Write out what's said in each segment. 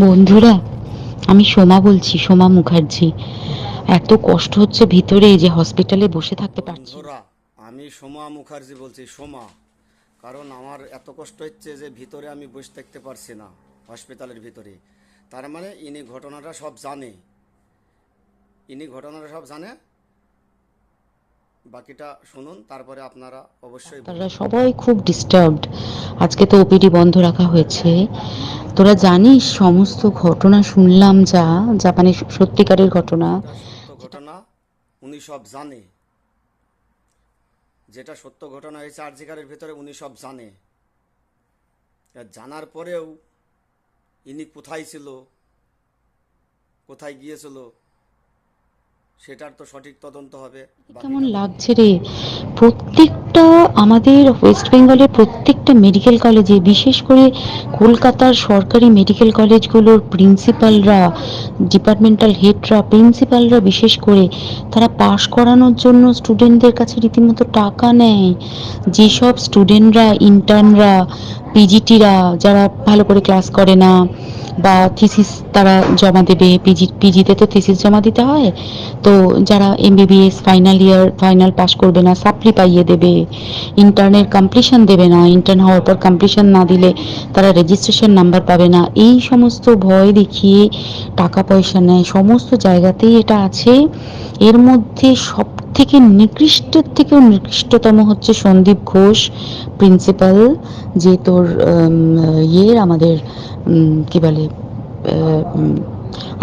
বন্ধুরা, আমি সোমা বলছি, সোমা মুখার্জি। এত কষ্ট হচ্ছে ভিতরে যে হসপিটালে বসে থাকতে পারছি না। বন্ধুরা, আমি সোমা মুখার্জি বলছি। সোমা, কারণ আমার এত কষ্ট হচ্ছে যে ভিতরে আমি বসে থাকতে পারছি না, হসপিটালের ভিতরে। তার মানে ইনি ঘটনাটা সব জানে। বাকিটা শুনুন, তারপরে আপনারা অবশ্যই ডাক্তাররা বলবেন। সবাই খুব ডিস্টার্বড। আজকে তো ওপিডি বন্ধ রাখা হয়েছে। তোরা জানিস সমস্ত ঘটনা শুনলাম, যা যা মানে সত্যিকারের ঘটনা। যেটা সত্য ঘটনা উনি সব জানে। যেটা সত্য ঘটনা হয়েছে আরজিকারের ভিতরে উনি সব জানে। জানার পরেও ইনি কোথায় ছিল, কোথায় গিয়েছিল, সেটার তো সঠিক তদন্ত হবে। কেমন বাকিটা বলুন। লাগছে রে? প্রত্যেকটা আমাদের ওয়েস্ট বেঙ্গলের প্রত্যেকটা মেডিকেল কলেজে, বিশেষ করে কলকাতার সরকারি মেডিকেল কলেজগুলোর প্রিন্সিপালরা, ডিপার্টমেন্টাল হেডরা, প্রিন্সিপালরা বিশেষ করে, তারা পাশ করানোর জন্য স্টুডেন্টদের কাছে রীতিমতো টাকা নেয়। যেসব স্টুডেন্টরা, ইন্টার্নরা, পিজিটিরা যারা ভালো করে ক্লাস করে না বা থিসিস তারা জমা দেবে, পিজিতে তো থিসিস জমা দিতে হয়। তো যারা MBBS final year final pass করবে না, সাপ্লি পাইয়ে দেবে। ইন্টার্নের কমপ্লিশন দেবে না, ইন্টার্ন হওয়ার পর কমপ্লিশন না দিলে তারা রেজিস্ট্রেশন নাম্বার পাবে না। এই সমস্ত ভয় দেখিয়ে টাকা পয়সা নেয়, সমস্ত জায়গাতেই এটা আছে। এর মধ্যে সব থেকে নিকৃষ্টের থেকেও নিকৃষ্টতম হচ্ছে সন্দীপ ঘোষ, প্রিন্সিপাল, যে তোর আমাদের কি বলে,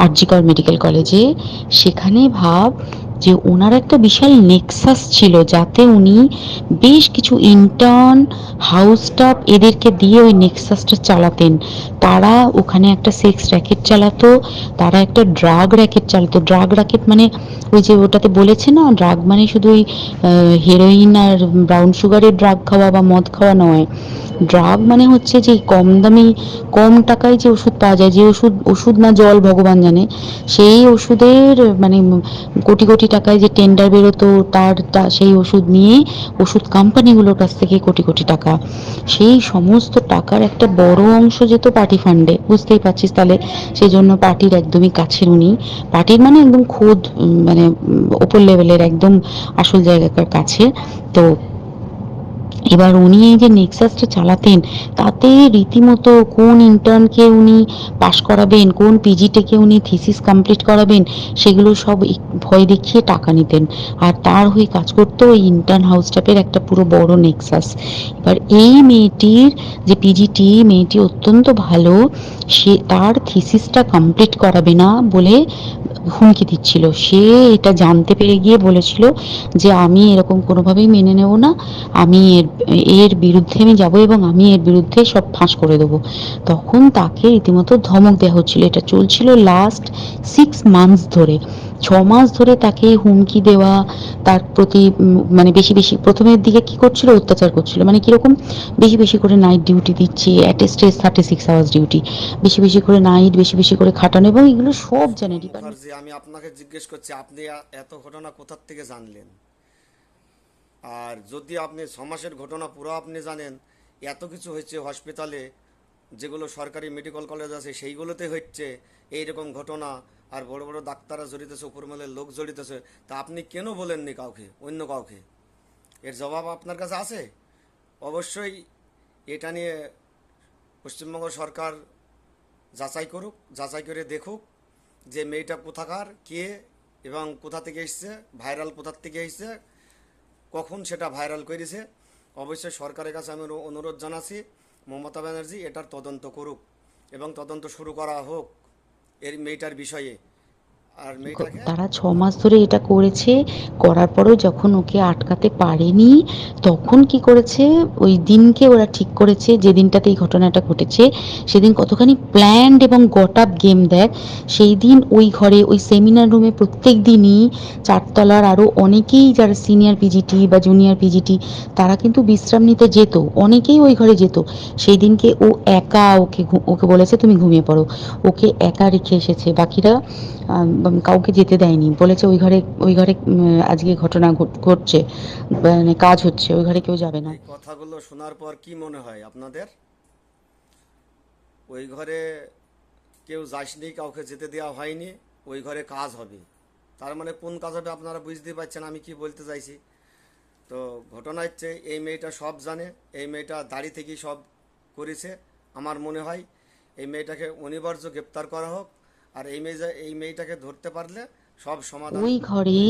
আরজিকর মেডিকেল কলেজে। সেখানে ভাব যে ওনার একটা বিশাল নেক্সাস ছিল, যাতে উনি বেশ কিছু ইন্টার্ন, হাউস স্টাফ এদেরকে দিয়ে ওই নেক্সাসটা চালাতেন। তারা ওখানে একটা সেক্স র্যাকেট চালাতো, তারা একটা ড্রাগ র্যাকেট চালাতো। ড্রাগ র্যাকেট মানে ওই যে ওটাতে বলেছে না, ড্রাগ মানে শুধু ওই হেরোইন আর ব্রাউন সুগারের ড্রাগ খাওয়া বা মদ খাওয়া নয়। ড্রাগ মানে হচ্ছে যে কম দামি, কম টাকায় যে ওষুধ পাওয়া যায়, যে ওষুধ, ওষুধ না জল ভগবান জানে, সেই ওষুধের মানে কোটি কোটি টাকায় যে টেন্ডার বেরোতো, সেই ওষুধ নিয়ে ওষুধ কোম্পানিগুলোর কাছ থেকে কোটি কোটি টাকা, সেই সমস্ত টাকার একটা বড় অংশ যেত পার্টি ফান্ডে, বুঝতেই পারছিস তাহলে। সেই জন্য পার্টির একদমই কাছের উনি, পার্টির মানে একদম খোদ মানে ওপর লেভেলের একদম আসল জায়গাকার কাছে। তো এবার উনি এই যে নেক্সাসটা চালাতেন, তাতে রীতিমতো কোন ইন্টার্নকে উনি পাশ করাবেন, কোন পিজিটেকে উনি থিসিস কমপ্লিট করাবেন, সেগুলো সব ভয় দেখিয়ে টাকা নিতেন। আর তার হয়ে কাজ করতো ওই ইন্টার্ন হাউস স্টাফের একটা পুরো বড় নেক্সাস। এবার এই মেয়েটির যে পিজিটি, মেয়েটি অত্যন্ত ভালো, সে তার থিসিসটা কমপ্লিট করাবে না বলে হুমকি দিচ্ছিল। সে এটা জানতে পেরে গিয়ে বলেছিল যে আমি এরকম কোনোভাবেই মেনে নেব না, আমি এর এর বিরুদ্ধে আমি যাব এবং আমি এর বিরুদ্ধে সব ফাঁস করে দেবো। তখন তাকে রীতিমতো ধমক দেওয়া হচ্ছিল। এটা চলছিল লাস্ট 6 মান্থস ধরে। 6 মাস ধরে তাকে হুমকি দেওয়া, তার প্রতি মানে বেশি বেশি প্রথমের দিকে কি করছিল, অত্যাচার করছিল। মানে কিরকম, বেশি বেশি করে নাইট ডিউটি দিচ্ছে, অ্যাটেস্টেড 36 আওয়ার্স ডিউটি, বেশি বেশি করে নাইট, বেশি বেশি করে খাটানো, এবং এগুলো সব জানে সোমা ডিপার্টমেন্ট। মুখার্জি, আমি আপনাকে জিজ্ঞেস করছি, আপনি এত ঘটনা কোথার থেকে জানলেন? আর যদি আপনি 6 মাসের ঘটনা পুরো আপনি জানেন, এত কিছু হচ্ছে হসপিটালে, যেগুলো সরকারি মেডিকেল কলেজ আছে সেইগুলোতে হচ্ছে এইরকম ঘটনা। আর বড় বড় ডাক্তাররা জড়িতেছে, উপরমহলের লোক জড়িতেছে, তা আপনি কেন বলেননি কাউকে, অন্য কাউকে? এর জবাব আপনার কাছে আছে? অবশ্যই এটা নিয়ে পশ্চিমবঙ্গ সরকার যাচাই করুক, যাচাই করে দেখুক যে মেয়েটা কোথাকার, কে, এবং কোথা থেকে এসছে, ভাইরাল কোথার থেকে এসছে, কখন সেটা ভাইরাল করেছে। অবশ্যই সরকারের কাছে আমি অনুরোধ জানাচ্ছি, মমতা ব্যানার্জি এটার তদন্ত করুক এবং তদন্ত শুরু করা হোক এর মেয়েটার বিষয়ে। আর মেয়েটাকে তারা 6 মাস ধরে এটা করেছে, করার পরেও যখন ওকে আটকাতে পারেনি, তখন কি করেছে, ওই দিনকে ওরা ঠিক করেছে যে দিনটাতে এই ঘটনাটা ঘটেছে, সেদিন কতখানি প্ল্যান্ড এবং গট আপ গেম দেখ। সেই দিন ওই ঘরে, ওই সেমিনার রুমে প্রত্যেক দিনই চারতলার আরও অনেকেই যারা সিনিয়র পিজিটি বা জুনিয়র পিজিটি, তারা কিন্তু বিশ্রাম নিতে যেত, অনেকেই ওই ঘরে যেত। সেই দিনকে ও একা, ওকে বলেছে তুমি ঘুমিয়ে পড়ো, ওকে একা রেখে এসেছে। বাকিরা কাউকে যেতে দেয়নি, বলেছে ওই ঘরে আজকে ঘটনা ঘটছে, মানে কাজ হচ্ছে, ওই ঘরে কেউ যাবে না। এই কথাগুলো শোনার পর কি মনে হয় আপনাদের? ওই ঘরে কেউ যাসনি, কাউকে যেতে দেওয়া হয়নি, ওই ঘরে কাজ হবে। তার মানে কোন কাজ হবে আপনারা বুঝতে পারছেন আমি কি বলতে চাইছি। তো ঘটনা হচ্ছে এই মেয়েটা সব জানে, এই মেয়েটা দাড়ি থেকেই সব করেছে। আমার মনে হয় এই মেয়েটাকে অনিবার্য গ্রেপ্তার করা হোক, আর এই মেয়েটাকে ধরতে পারলে সব সমাধান ওই ঘরে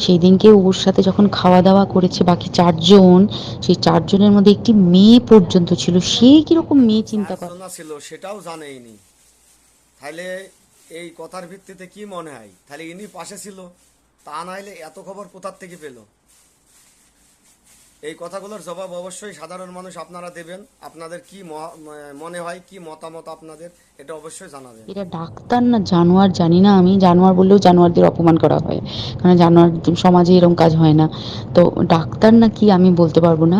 সেই দিনকে ওর সাথে যখন খাওয়া দাওয়া করেছে বাকি চারজন, সেই চারজনের মধ্যে একটি মেয়ে পর্যন্ত ছিল। সে কিরকম মেয়ে চিন্তা কর। চারজনা ছিল সেটাও জানেইনি। তাহলে এই কথার ভিত্তিতে কি মনে হয়, তাহলে ইনি পাশে ছিল? তা নাহলে এত খবর কোথার থেকে পেল? এই কথাগুলোর জবাব অবশ্যই সাধারণ মানুষ আপনারা দেবেন। আপনাদের কি মনে হয়, কি মতামত আপনাদের, এটা অবশ্যই জানাবেন। এরা ডাক্তার না জানোয়ার জানি না, আমি জানোয়ার বললেও জানোয়ারদের অপমান করা হয়, কারণ জানোয়ার সমাজে এরকম কাজ হয় না। তো ডাক্তার না কি আমি বলতে পারবো না।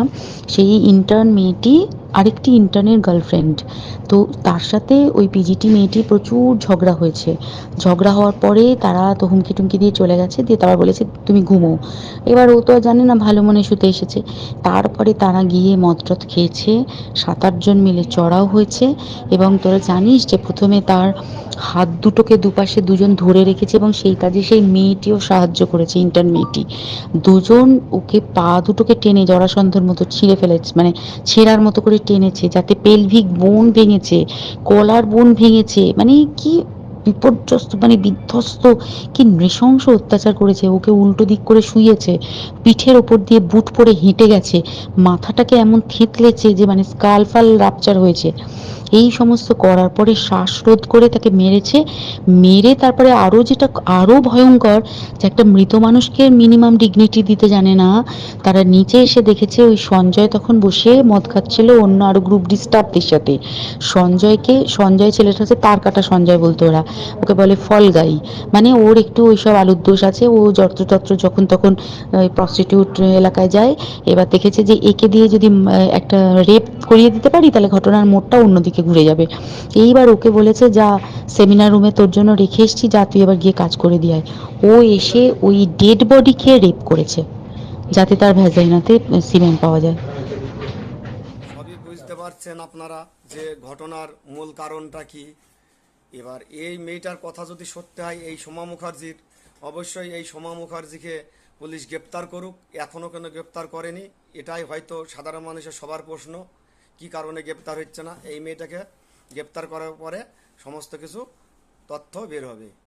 সেই ইন্টার্ন মেয়েটি আরেকটি ইন্টার্নের গার্লফ্রেন্ড। তো তার সাথে ওই পিজিটি মেয়েটি প্রচুর ঝগড়া হয়েছে। ঝগড়া হওয়ার পরে তারা তো হুমকি টুমকি দিয়ে চলে গেছে, দিয়ে তারা বলেছে তুমি ঘুমো। এবার ও তো আর জানে না, ভালো মনে শুতে এসেছে। তারপরে তারা গিয়ে মদ টদ খেয়েছে, 7-8 জন মিলে চড়াও হয়েছে। এবং তোরা জানিস যে প্রথমে তার হাত দুটোকে দুপাশে দুজন ধরে রেখেছে, এবং সেই কাজে সেই মেয়েটিও সাহায্য করেছে, ইন্টার্ন মেয়েটি। দুজন ওকে পা দুটোকে টেনে জরাসন্ধের মতো ছিঁড়ে ফেলেছে, মানে ছেঁড়ার মতো করে টেনেছে, যাতে পেলভিক বোন ভেঙেছে, কলার বোন ভেঙেছে। মানে কি বিপর্যস্ত, মানে বিধ্বস্ত, কি নৃশংস অত্যাচার করেছে। ওকে উল্টো দিক করে শুইয়েছে, পিঠের ওপর দিয়ে বুট পরে হেঁটে গেছে, মাথাটাকে এমন থেতলেছে যে মানে স্কাল ফাল রাপচার হয়েছে। এই সমস্ত করার পরে শ্বাসরোধ করে তাকে মেরেছে। মেরে তারপরে আরো যেটা আরো ভয়ঙ্কর, যে একটা মৃত মানুষকে মিনিমাম ডিগনিটি দিতে জানে না। তারা নিচে এসে দেখেছে ওই সঞ্জয় তখন বসে মদ খাচ্ছিল অন্য আরো গ্রুপ ডি স্টাফদের সাথে। সঞ্জয় ছেলেটা হচ্ছে তার কাটা সঞ্জয় বলতো ওরা, ওকে বলে ফল গাই। মানে ওর একটু ওইসব আলুর দোষ আছে, ও যত্রতত্র যখন তখন প্রস্টিটিউট এলাকায় যায়। এবার দেখেছে যে একে দিয়ে যদি একটা রেপ করিয়ে দিতে পারি তাহলে ঘটনার মোড়টা অন্যদিকে ঘুরে যাবে। এইবার ওকে বলেছে যা, সেমিনার রুমে তোর জন্য রেখে এসেছি, যা তুই এবার গিয়ে কাজ করে দিয়ে আয়। ও এসে ওই ডেড বডি খেয়ে রেপ করেছে, যাতে তার ভ্যাজাইনাতে সিমেন্ট পাওয়া যায়। সবই বুঝতে পারছেন আপনারা যে ঘটনার মূল কারণটা কি। এবার এই মেয়েটার কথা যদি সত্যি হয়, এই সোমা মুখার্জির, অবশ্যই এই সোমা মুখার্জিকে পুলিশ গ্রেপ্তার করুক। এখনও কেন গ্রেপ্তার করেনি, এটাই হয়তো সাধারণ মানুষের সবার প্রশ্ন, কি কারণে গ্রেপ্তার হচ্ছে না। এই মেয়েটাকে গ্রেপ্তার করার পরে সমস্ত কিছু তথ্য বের হবে।